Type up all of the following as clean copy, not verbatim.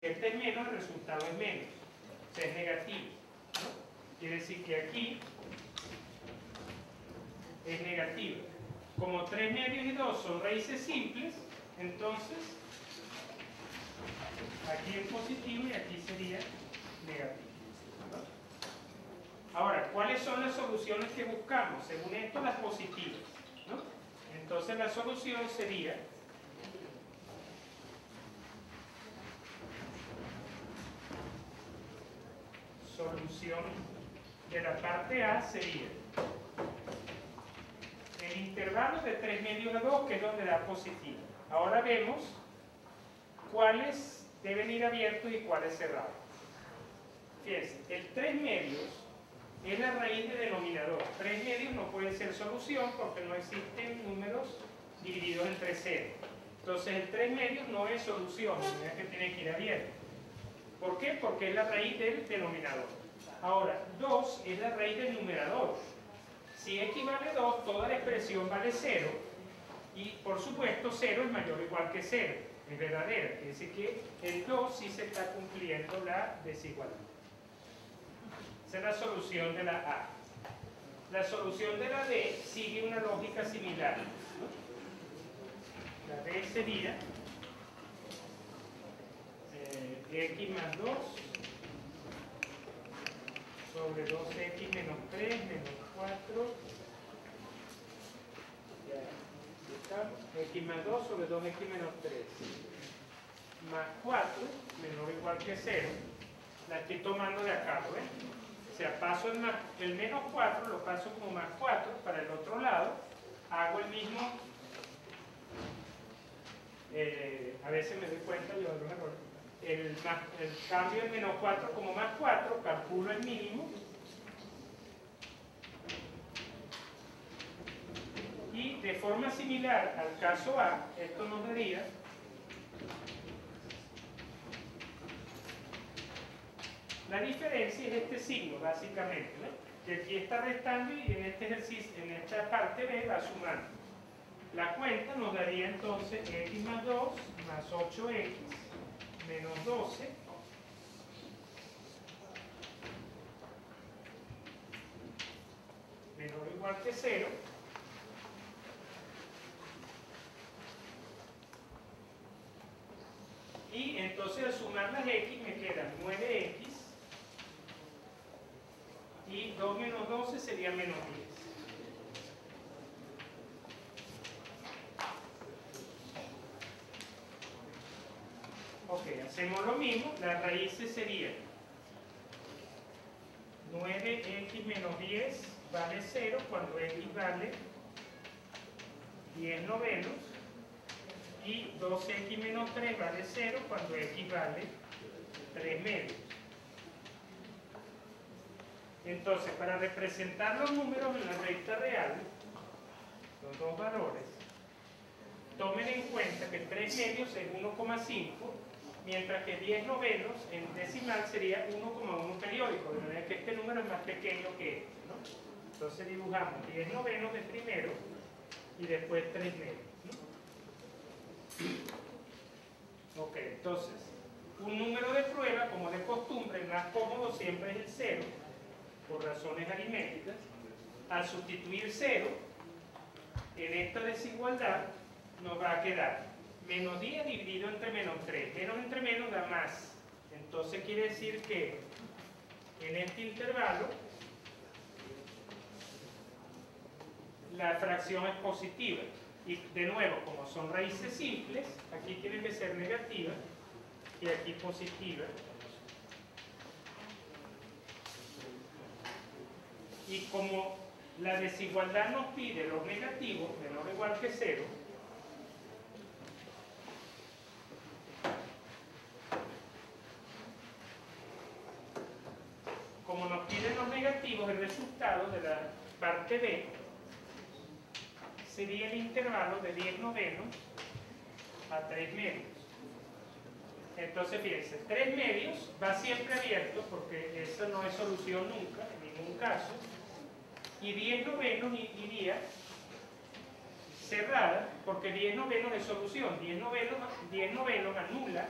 Este es menos, el resultado es menos, o sea, es negativo, ¿no? Quiere decir que aquí es negativo. Como 3 medios y 2 son raíces simples, entonces aquí es positivo y aquí sería negativo, ¿no? Ahora, ¿cuáles son las soluciones que buscamos? Según esto, las positivas, ¿no? Entonces la solución sería solución de la parte A sería el intervalo de 3 medios a 2, que es donde da positivo. Ahora vemos cuáles deben ir abiertos y cuáles cerrados. Fíjense, el 3 medios es la raíz de denominador. 3 medios no puede ser solución porque no existen números divididos entre 0. Entonces el 3 medios no es solución, es que tiene que ir abierto. ¿Por qué? Porque es la raíz del denominador. Ahora, 2 es la raíz del numerador. Si x vale 2, toda la expresión vale 0. Y por supuesto 0 es mayor o igual que 0. Es verdadera. Quiere decir que el 2 sí se está cumpliendo la desigualdad. Esa es la solución de la A. La solución de la B sigue una lógica similar. La B sería x más 2 sobre 2x menos 3 menos 4 x más 2 sobre 2x menos 3 más 4 menor o igual que 0. La estoy tomando de acá, ¿ves? O sea, paso el menos 4, lo paso como más 4 para el otro lado, hago el mismo, a veces me doy cuenta, yo hago un error, el cambio del menos 4 como más 4, calculo el mínimo, y de forma similar al caso A, esto nos daría la diferencia es este signo, básicamente, ¿no? Que aquí está restando y en este ejercicio, en esta parte B va sumando. La cuenta nos daría entonces x más 2 más 8x menos 12 menor o igual que 0. Y entonces al sumar las x me quedan 9x y 2 menos 12 sería menos 10. Ok, hacemos lo mismo, las raíces serían 9x menos 10 vale 0 cuando x vale 10 novenos y 2x menos 3 vale 0 cuando x vale 3 medios. Entonces, para representar los números en la recta real, los dos valores, tomen en cuenta que 3 medios es 1,5, mientras que 10 novenos en decimal sería 1,1 periódico, de manera que este número es más pequeño que este, ¿no? Entonces dibujamos 10 novenos de primero y después 3 medios, ¿no? Ok, entonces, un número de prueba, como de costumbre, el más cómodo siempre es el 0, por razones aritméticas. Al sustituir 0 en esta desigualdad nos va a quedar menos 10 dividido entre menos 3. Menos entre menos da más. Entonces quiere decir que en este intervalo la fracción es positiva. Y de nuevo, como son raíces simples, aquí tienen que ser negativas y aquí positiva. Y como la desigualdad nos pide los negativos, menor o igual que 0, como nos piden los negativos, el resultado de la parte B sería el intervalo de 10 novenos a 3 medios. Entonces fíjense, 3 medios va siempre abierto porque esa no es solución nunca, en ningún caso, y 10 novenos iría cerrada porque 10 novenos es solución. 10 novenos anula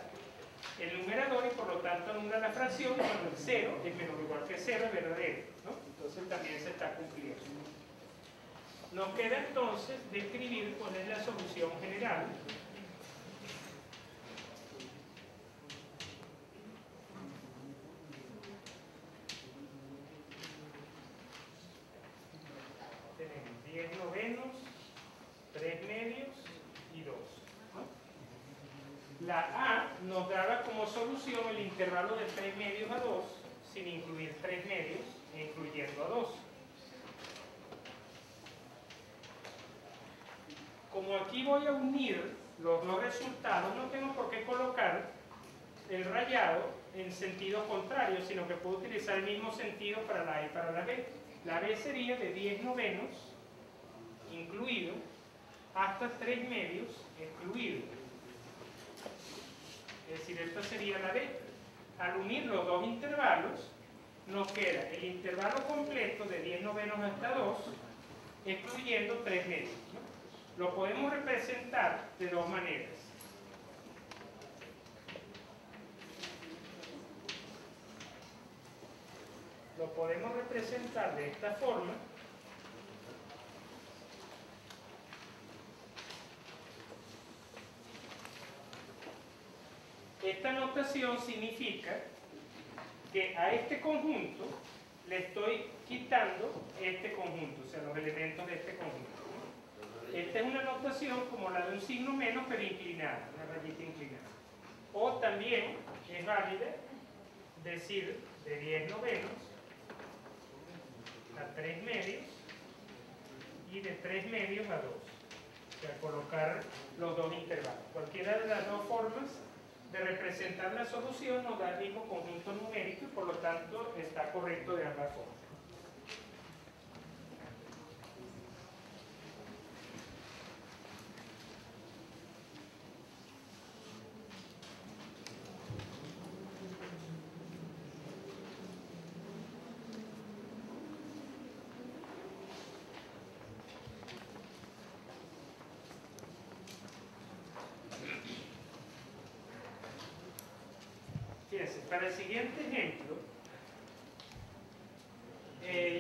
el numerador y por lo tanto anula la fracción cuando el 0 es menor o igual que 0 es verdadero, ¿no? Entonces también se está cumpliendo. Nos queda entonces describir cuál es la solución general. Tenemos 10 novenos, 3 medios y 2. ¿No? La A nos daba como solución el intervalo de 3 medios a 2 sin incluir 3 medios e incluyendo a 2. Como aquí voy a unir los dos resultados, no tengo por qué colocar el rayado en sentido contrario, sino que puedo utilizar el mismo sentido para la A y para la B. La B sería de 10 novenos, incluido, hasta 3 medios, excluido. Es decir, esta sería la B. Al unir los dos intervalos, nos queda el intervalo completo de 10 novenos hasta 2, excluyendo 3 medios, ¿no? Lo podemos representar de dos maneras. Lo podemos representar de esta forma. Esta notación significa que a este conjunto le estoy quitando este conjunto, o sea, los elementos de este conjunto. Esta es una notación como la de un signo menos, pero inclinada, una rayita inclinada. O también es válida decir de 10 novenos a 3 medios y de 3 medios a 2. O sea, colocar los dos intervalos. Cualquiera de las dos formas de representar la solución nos da el mismo conjunto numérico y por lo tanto está correcto de ambas formas. Fíjense, para el siguiente ejemplo,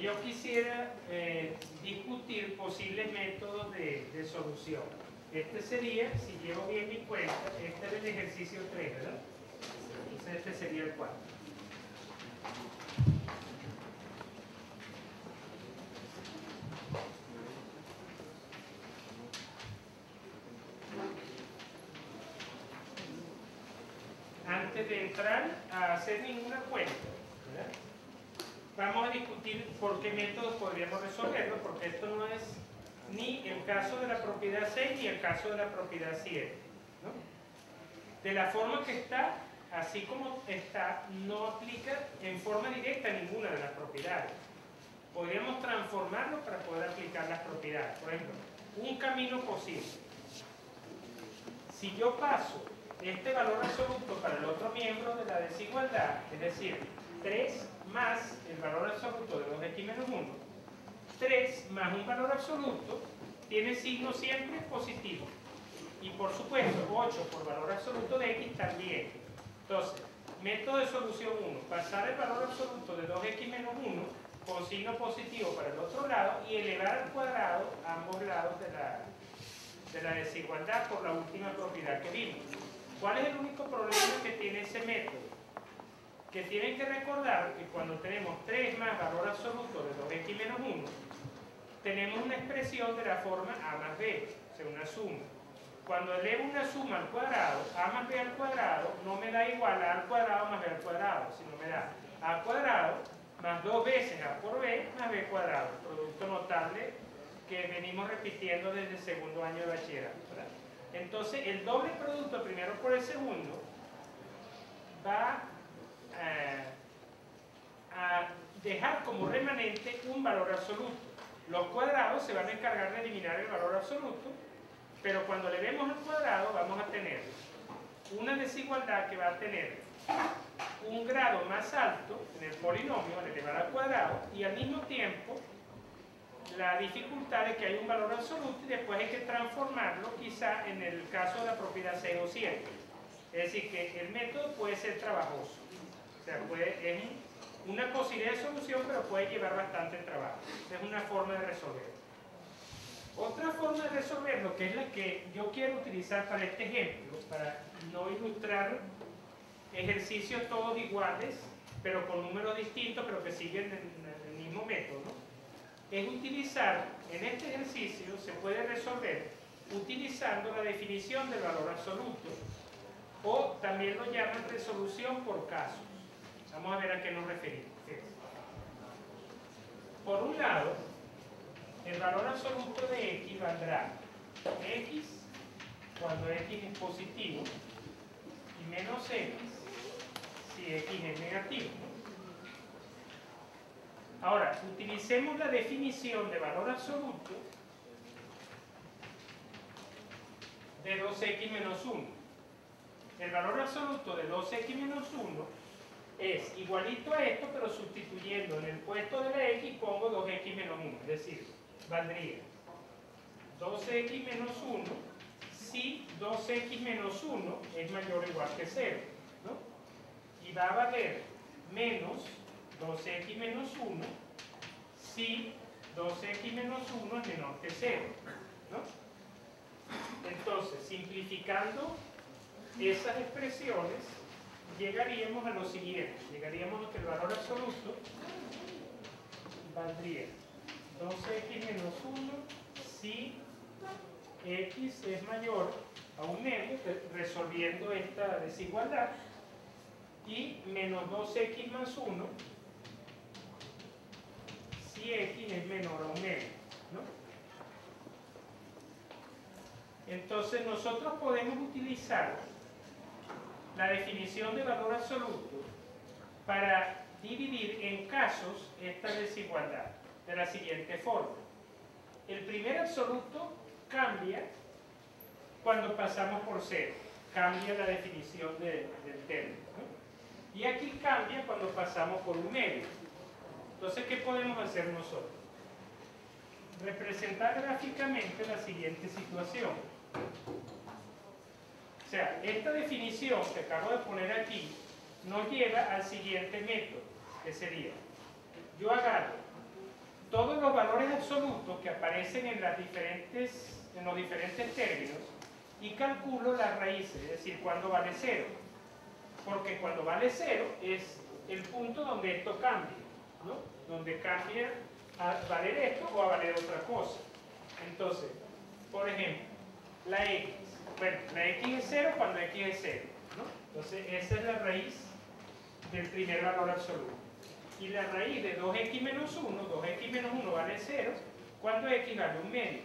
yo quisiera discutir posibles métodos de solución. Este sería, si llevo bien mi cuenta, este es el ejercicio 3, ¿verdad? Entonces este sería el 4. Antes de entrar a hacer ninguna cuenta, ¿verdad? Vamos a discutir por qué métodos podríamos resolverlo, porque esto no es ni el caso de la propiedad 6 ni el caso de la propiedad 7, ¿no? De la forma que está, así como está, no aplica en forma directa ninguna de las propiedades. Podríamos transformarlo para poder aplicar las propiedades. Por ejemplo, un camino posible. Si yo paso este valor absoluto para el otro miembro de la desigualdad, es decir, 3 más el valor absoluto de 2x menos 1, 3 más un valor absoluto tiene signo siempre positivo. Y por supuesto, 8 por valor absoluto de x también. Entonces, método de solución 1, pasar el valor absoluto de 2x menos 1 con signo positivo para el otro lado y elevar al cuadrado ambos lados de la desigualdad por la última propiedad que vimos. ¿Cuál es el único problema que tiene ese método? Que tienen que recordar que cuando tenemos 3 más valor absoluto de 2x menos 1, tenemos una expresión de la forma a más b, o sea, una suma. Cuando elevo una suma al cuadrado, a más b al cuadrado, no me da igual a al cuadrado más b al cuadrado, sino me da a al cuadrado más 2 veces a por b más b cuadrado, producto notable que venimos repitiendo desde el segundo año de bachillerato, ¿verdad? Entonces, el doble producto primero por el segundo va a dejar como remanente un valor absoluto. Los cuadrados se van a encargar de eliminar el valor absoluto, pero cuando le demos al cuadrado vamos a tener una desigualdad que va a tener un grado más alto en el polinomio al elevar al cuadrado y al mismo tiempo la dificultad de que hay un valor absoluto y después hay que transformarlo quizá en el caso de la propiedad 6 o 7. Es decir, que el método puede ser trabajoso. O sea, es una posibilidad de solución, pero puede llevar bastante trabajo. Es una forma de resolver. Otra forma de resolverlo, que es la que yo quiero utilizar para este ejemplo, para no ilustrar ejercicios todos iguales, pero con números distintos, pero que siguen el mismo método, ¿no? Es utilizar, en este ejercicio se puede resolver utilizando la definición del valor absoluto, o también lo llaman resolución por casos. Vamos a ver a qué nos referimos. Por un lado, el valor absoluto de x valdrá x cuando x es positivo y menos x si x es negativo. Ahora, utilicemos la definición de valor absoluto de 2x menos 1. El valor absoluto de 2x menos 1 es igualito a esto, pero sustituyendo en el puesto de la x pongo 2x menos 1. Es decir, valdría 2x menos 1 si 2x menos 1 es mayor o igual que 0, ¿no? Y va a valer menos 2x menos 1 si 2x menos 1 es menor que 0, ¿no? Entonces, simplificando esas expresiones, llegaríamos a lo siguiente. Llegaríamos a que el valor absoluto valdría 2x menos 1 si x es mayor a un medio, resolviendo esta desigualdad, y menos 2x más 1 si x es menor a un medio, ¿no? Entonces nosotros podemos utilizar la definición de valor absoluto para dividir en casos esta desigualdad de la siguiente forma. El primer absoluto cambia cuando pasamos por 0, cambia la definición del término, ¿no? Y aquí cambia cuando pasamos por un medio. Entonces, ¿qué podemos hacer nosotros? Representar gráficamente la siguiente situación. O sea, esta definición que acabo de poner aquí nos lleva al siguiente método, que sería, yo agarro todos los valores absolutos que aparecen en los diferentes términos y calculo las raíces, es decir, cuando vale 0. Porque cuando vale 0 es el punto donde esto cambia, ¿no? Donde cambia a valer esto o a valer otra cosa. Entonces, por ejemplo, la x. Bueno, la x es 0 cuando x es 0, ¿no? Entonces, esa es la raíz del primer valor absoluto. Y la raíz de 2x menos 1, 2x menos 1 vale 0, cuando x vale un medio.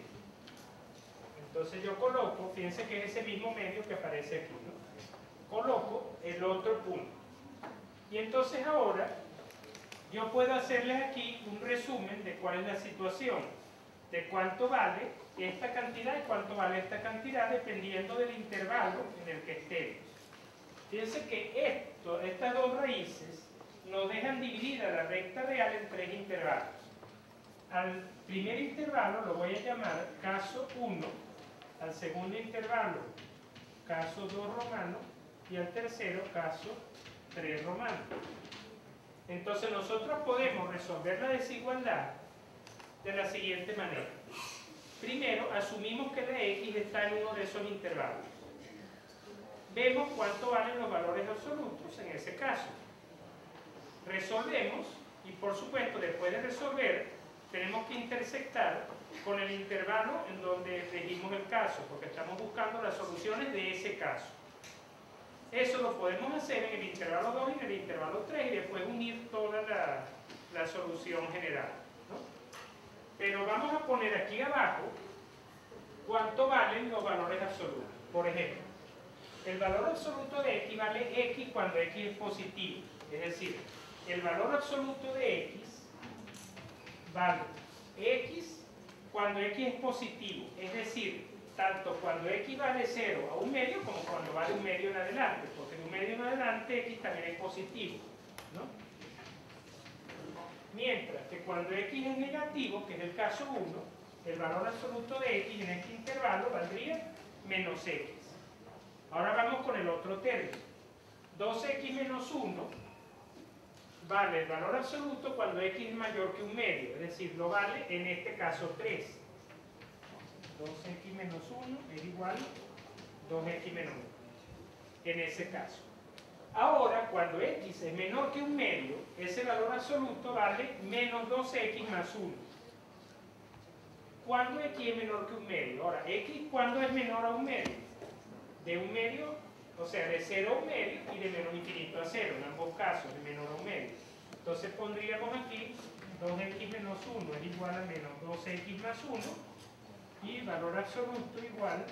Entonces yo coloco, fíjense que es ese mismo medio que aparece aquí, ¿no? Coloco el otro punto. Y entonces ahora yo puedo hacerles aquí un resumen de cuál es la situación, de cuánto vale esta cantidad y cuánto vale esta cantidad, dependiendo del intervalo en el que estemos. Fíjense que estas dos raíces nos dejan dividida la recta real en 3 intervalos. Al primer intervalo lo voy a llamar caso 1, al segundo intervalo caso 2 romano y al tercero caso 3 romano. Entonces nosotros podemos resolver la desigualdad de la siguiente manera. Primero, asumimos que la x está en uno de esos intervalos. Vemos cuánto valen los valores absolutos en ese caso. Resolvemos y, por supuesto, después de resolver, tenemos que intersectar con el intervalo en donde elegimos el caso, porque estamos buscando las soluciones de ese caso. Eso lo podemos hacer en el intervalo 2 y en el intervalo 3 y después unir toda la solución general, ¿no? Pero vamos a poner aquí abajo cuánto valen los valores absolutos. Por ejemplo, el valor absoluto de x vale x cuando x es positivo. Es decir, el valor absoluto de x vale x cuando x es positivo. Es decir, tanto cuando x vale 0 a un medio como cuando vale un medio en adelante. Porque de un medio en adelante x también es positivo, ¿no? Mientras que cuando x es negativo, que es el caso 1, el valor absoluto de x en este intervalo valdría menos x. Ahora vamos con el otro término. 2x menos 1 vale el valor absoluto cuando x es mayor que un medio, es decir, lo vale en este caso 3. 2x menos 1 es igual a 2x menos 1, en ese caso. Ahora, cuando x es menor que un medio, ese valor absoluto vale menos 2x más 1. ¿Cuándo x es menor que un medio? Ahora, x, ¿cuándo es menor a un medio? De un medio, o sea, de 0 a un medio y de menos infinito a 0, en ambos casos, de menor a un medio. Entonces pondríamos aquí 2x menos 1 es igual a menos 2x más 1 y valor absoluto igual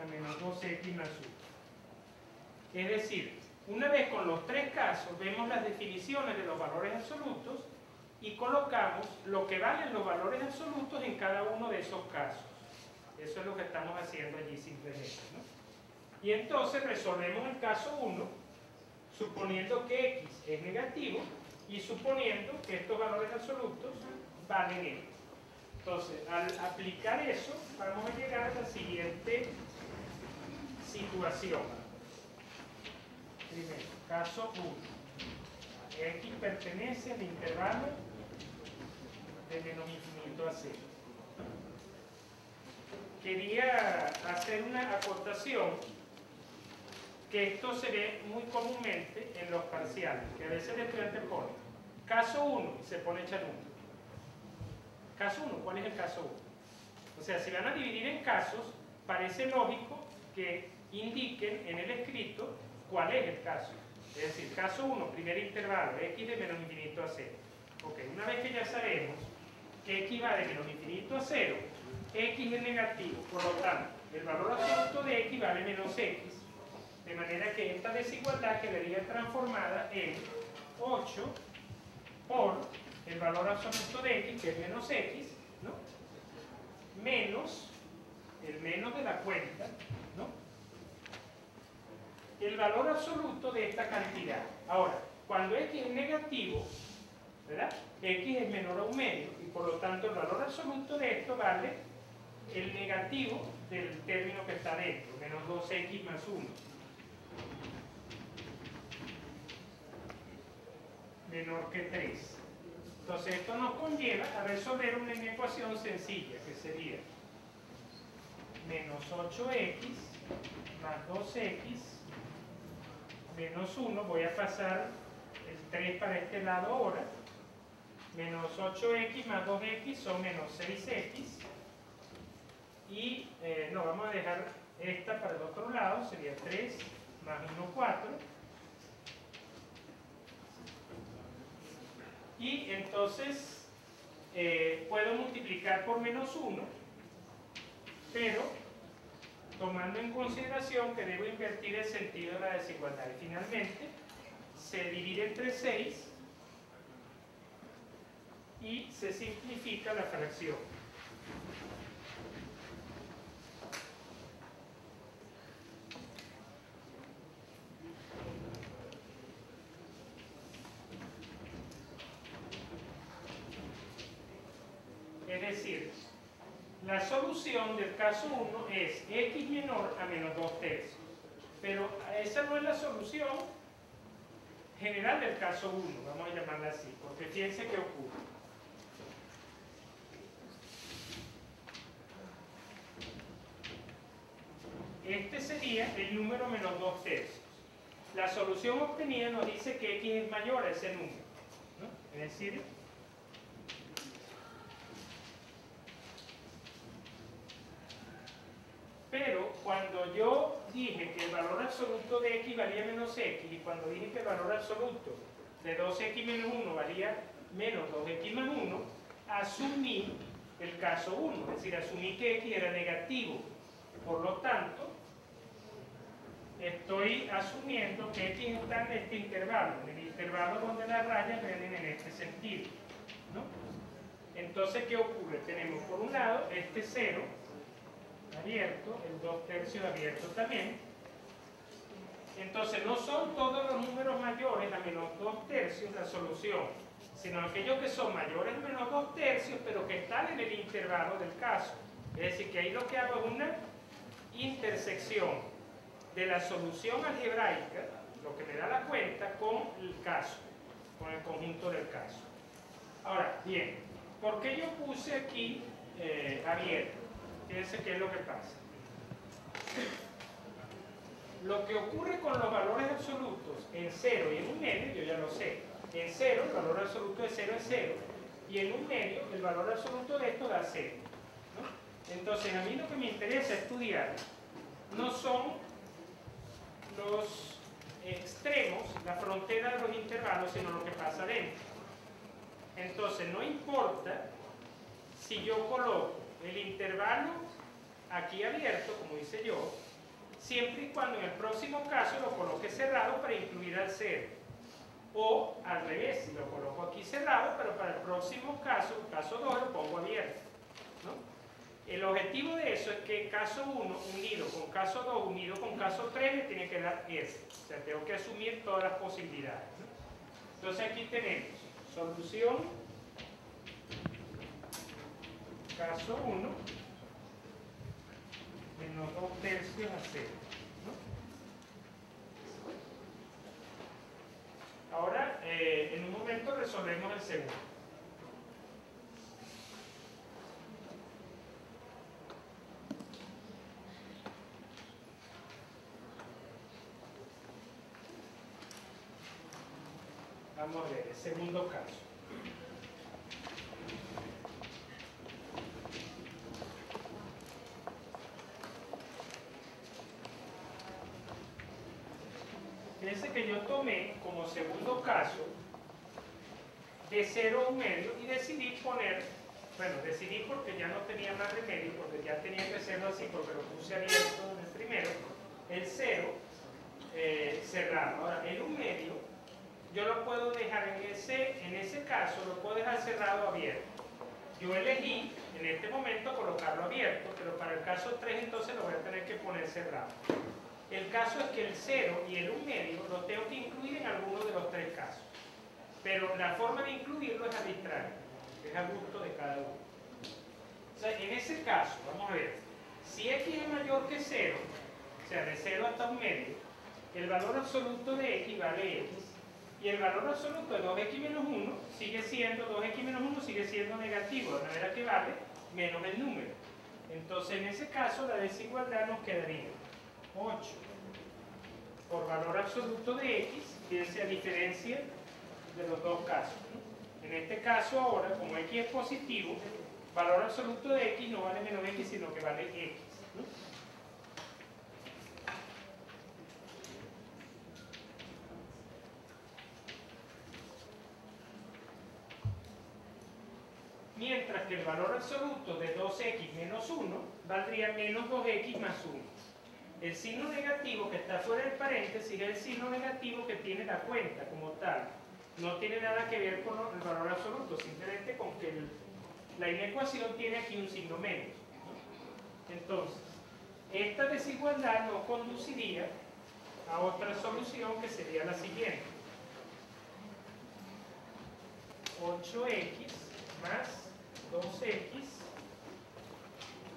a menos 2x más 1. Es decir, una vez con los tres casos, vemos las definiciones de los valores absolutos y colocamos lo que valen los valores absolutos en cada uno de esos casos. Eso es lo que estamos haciendo allí simplemente, ¿no? Y entonces resolvemos el caso 1, suponiendo que x es negativo y suponiendo que estos valores absolutos valen esto. Entonces, al aplicar eso, vamos a llegar a la siguiente situación. Primero, caso 1. X pertenece al intervalo de menos infinito a 0. Quería hacer una acotación que esto se ve muy comúnmente en los parciales, que a veces el estudiante pone caso 1 y se pone echar 1. Caso 1, ¿cuál es el caso 1? O sea, si van a dividir en casos, parece lógico que indiquen en el escrito cuál es el caso. Es decir, caso 1, primer intervalo, x de menos infinito a 0. Ok, una vez que ya sabemos que x va de menos infinito a 0, x es negativo, por lo tanto, el valor absoluto de x vale menos x, de manera que esta desigualdad quedaría transformada en 8 por el valor absoluto de x, que es menos x, ¿no? Menos el menos de la cuenta, ¿no? El valor absoluto de esta cantidad. Ahora, cuando x es negativo, ¿verdad? X es menor a un medio y por lo tanto el valor absoluto de esto vale el negativo del término que está dentro, menos 2x más 1. Menor que 3. Entonces esto nos conlleva a resolver una ecuación sencilla que sería menos 8x más 2x menos 1, voy a pasar el 3 para este lado ahora, menos 8x más 2x son menos 6x y no, vamos a dejar esta para el otro lado, sería 3 más 1, 4. Y entonces puedo multiplicar por menos 1, pero tomando en consideración que debo invertir el sentido de la desigualdad. Y finalmente se divide entre 6 y se simplifica la fracción. Es decir, la solución del caso 1 es x menor a menos 2/3. Pero esa no es la solución general del caso 1, vamos a llamarla así, porque fíjense qué ocurre. Este sería el número menos 2/3. La solución obtenida nos dice que x es mayor a ese número, ¿no? Es decir, pero cuando yo dije que el valor absoluto de x valía menos x y cuando dije que el valor absoluto de 2x menos 1 valía menos 2x más 1, asumí el caso 1, es decir, asumí que x era negativo. Por lo tanto, estoy asumiendo que x está en este intervalo, en el intervalo donde las rayas vienen en este sentido, ¿no? Entonces, ¿qué ocurre? Tenemos por un lado este 0 abierto, el 2/3 abierto también. Entonces no son todos los números mayores a menos 2/3 la solución, sino aquellos que son mayores a menos 2/3 pero que están en el intervalo del caso. Es decir, que ahí lo que hago es una intersección de la solución algebraica, lo que me da la cuenta, con el caso, con el conjunto del caso. Ahora, bien, ¿por qué yo puse aquí abierto? Fíjense qué es lo que pasa. Lo que ocurre con los valores absolutos en 0 y en 1 medio, yo ya lo sé. En 0, el valor absoluto de 0 es 0. Y en 1 medio, el valor absoluto de esto da 0. ¿No? Entonces, a mí lo que me interesa estudiar no son los extremos, la frontera de los intervalos, sino lo que pasa dentro. Entonces, no importa si yo coloco el intervalo aquí abierto, como hice yo, siempre y cuando en el próximo caso lo coloque cerrado para incluir al 0. O al revés, si lo coloco aquí cerrado, pero para el próximo caso, caso 2, lo pongo abierto, ¿no? El objetivo de eso es que caso 1 unido con caso 2 unido con caso 3 me tiene que dar S. O sea, tengo que asumir todas las posibilidades, ¿no? Entonces aquí tenemos solución caso 1 menos 2 tercios a 0. ¿No? Ahora, en un momento resolvemos el segundo. Vamos a ver el segundo caso. Fíjense que yo tomé como segundo caso de 0 a 1 medio y decidí poner, bueno, decidí porque ya no tenía más remedio, porque ya tenía que hacerlo así, porque lo puse abierto en el primero, el 0 cerrado. Ahora, el 1 medio, yo lo puedo dejar en ese caso, lo puedo dejar cerrado o abierto. Yo elegí en este momento colocarlo abierto, pero para el caso 3 entonces lo voy a tener que poner cerrado. El caso es que el 0 y el 1 medio los tengo que incluir en alguno de los tres casos. Pero la forma de incluirlo es arbitraria, es a gusto de cada uno. O sea, en ese caso, vamos a ver, si x es mayor que 0, o sea, de 0 hasta 1 medio, el valor absoluto de x vale x, y el valor absoluto de 2x menos 1 sigue siendo, 2x menos 1 sigue siendo negativo, de manera que vale menos el número. Entonces, en ese caso, la desigualdad nos quedaría 8 por valor absoluto de x, fíjense a diferencia de los dos casos, ¿no? En este caso ahora, como x es positivo, valor absoluto de x no vale menos x, sino que vale x, ¿no? Mientras que el valor absoluto de 2x menos 1 valdría menos 2x más 1. El signo negativo que está fuera del paréntesis es el signo negativo que tiene la cuenta como tal. No tiene nada que ver con el valor absoluto, simplemente con que la inecuación tiene aquí un signo menos, ¿no? Entonces, esta desigualdad nos conduciría a otra solución que sería la siguiente. 8x más 2x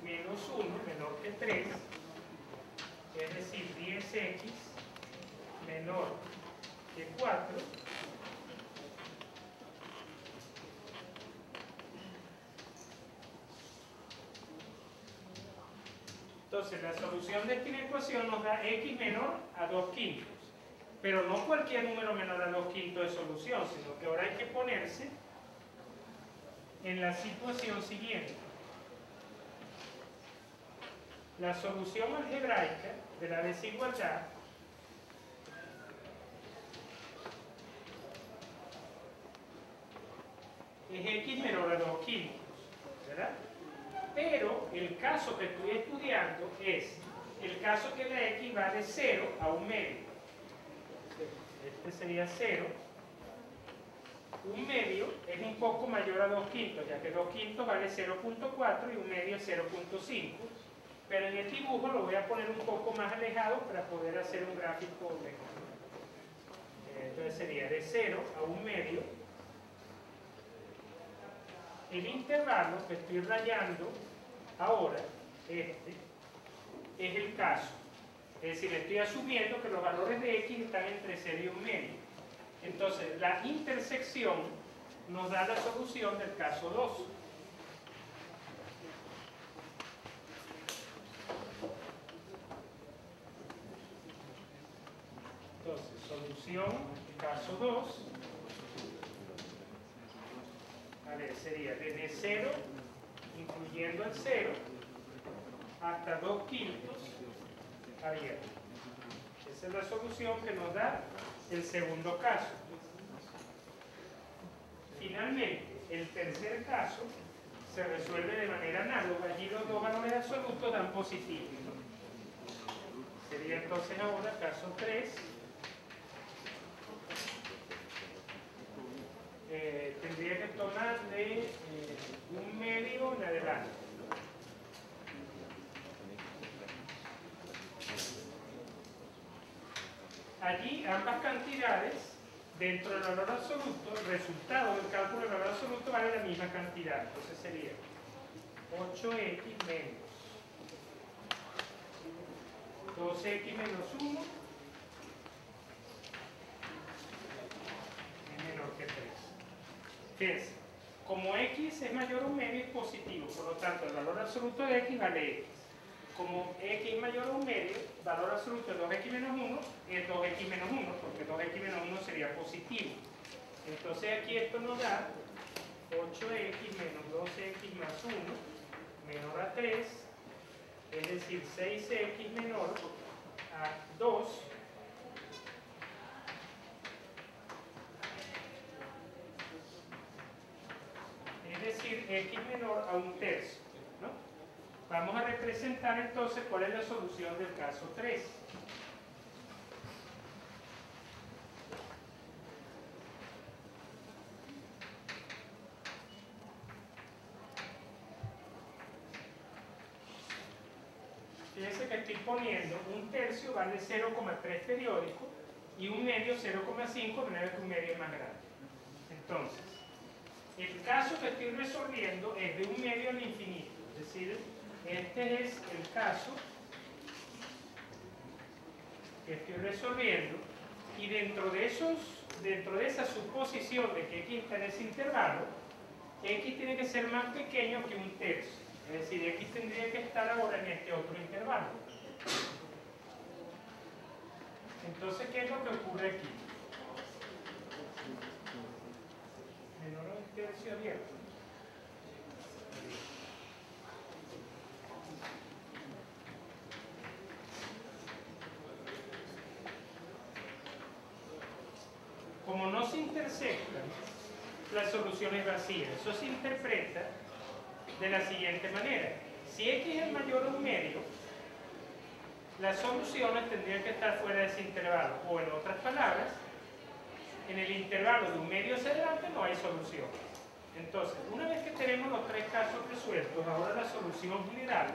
menos 1 menor que 3, es decir, 10x menor que 4, entonces la solución de esta ecuación nos da x menor a 2/5, pero no cualquier número menor a 2/5 de solución, sino que ahora hay que ponerse en la situación siguiente. La solución algebraica de la desigualdad es x menor a 2/5, ¿verdad? Pero el caso que estoy estudiando es el caso que la x va de 0 a 1 medio. Este sería 0. 1 medio es un poco mayor a 2/5, ya que 2/5 vale 0.4 y 1 medio es 0.5. Pero en el dibujo lo voy a poner un poco más alejado para poder hacer un gráfico mejor. Entonces sería de 0 a 1 medio. El intervalo que estoy rayando ahora, este, es el caso. Es decir, estoy asumiendo que los valores de x están entre 0 y 1 medio. Entonces, la intersección nos da la solución del caso 2. Entonces, solución, caso 2. A ver, sería desde 0, incluyendo el 0, hasta 2 quintos abierto. Esa es la solución que nos da el segundo caso. Finalmente, el tercer caso se resuelve de manera análoga. Allí los dos valores absolutos dan positivo. Sería entonces ahora caso 3. Tendría que tomar de 1 medio en adelante. Allí ambas cantidades, dentro del valor absoluto, el resultado del cálculo del valor absoluto vale la misma cantidad. Entonces sería 8x menos 2x menos 1 es menor que 3. Fíjense, como x es mayor a 1 medio es positivo, por lo tanto el valor absoluto de x vale x. Como x es mayor a 1 medio, valor absoluto de 2x menos 1 es 2x menos 1, porque 2x menos 1 sería positivo. Entonces aquí esto nos da 8x menos 2x más 1 menor a 3, es decir, 6x menor a 2. Es decir, x menor a 1/3, ¿no? Vamos a representar entonces cuál es la solución del caso 3. Fíjense que estoy poniendo 1/3 vale 0,3 periódico y 1 medio 0,5, de manera que 1 medio es más grande. Entonces, el caso que estoy resolviendo es de 1 medio al infinito, es decir, este es el caso que estoy resolviendo, y dentro de esa suposición de que x está en ese intervalo, x tiene que ser más pequeño que 1/3. Es decir, x tendría que estar ahora en este otro intervalo. Entonces, ¿qué es lo que ocurre aquí? Menor a 1/3 abierto. Como no se intersectan, la solución es vacía. Eso se interpreta de la siguiente manera. Si x es mayor a 1 medio, las soluciones tendrían que estar fuera de ese intervalo. O en otras palabras, en el intervalo de 1 medio hacia adelante no hay solución. Entonces, una vez que tenemos los tres casos resueltos, ahora la solución general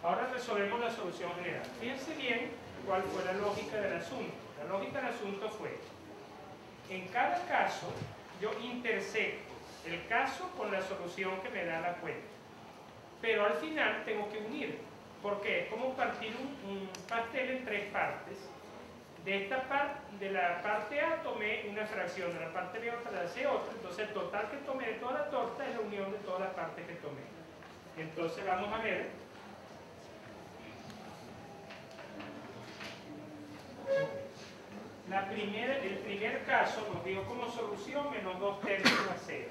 ahora resolvemos la solución general. Fíjense bien cuál fue la lógica del asunto. La lógica del asunto fue, en cada caso yo intersecto el caso con la solución que me da la cuenta, pero al final tengo que unir, porque es como partir un pastel en tres partes. De la parte A tomé una fracción, de la parte B otra, de la C otra, entonces el total que tomé de toda la torta es la unión de todas las partes que tomé. Entonces vamos a ver el primer caso nos dio como solución menos 2/3 a 0.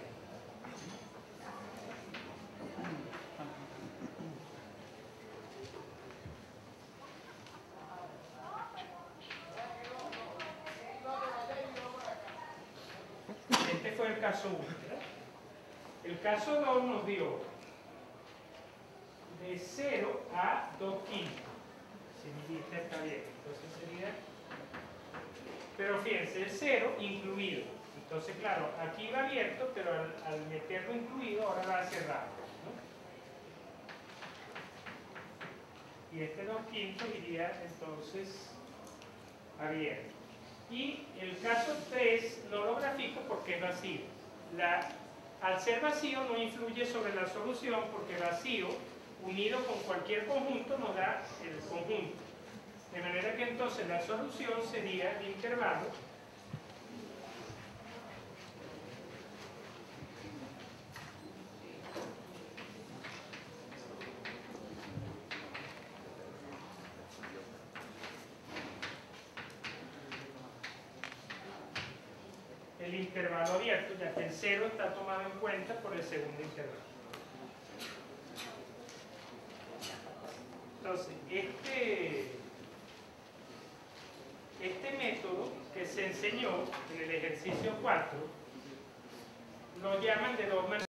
Este fue el caso 1, ¿verdad? El caso 2 nos dio de 0 a 2 quintos. Si mi lista está bien, entonces sería... Pero fíjense, el 0 incluido. Entonces, claro, aquí va abierto, pero al meterlo incluido ahora va cerrado, ¿no? Y este 2 quintos iría entonces abierto. Y el caso 3 no lo grafico porque es vacío. Al ser vacío no influye sobre la solución porque vacío unido con cualquier conjunto nos da el conjunto. De manera que entonces la solución sería el intervalo abierto, ya que el 0 está tomado en cuenta por el segundo intervalo. Entonces, este método que se enseñó en el ejercicio 4 lo llaman de dos maneras.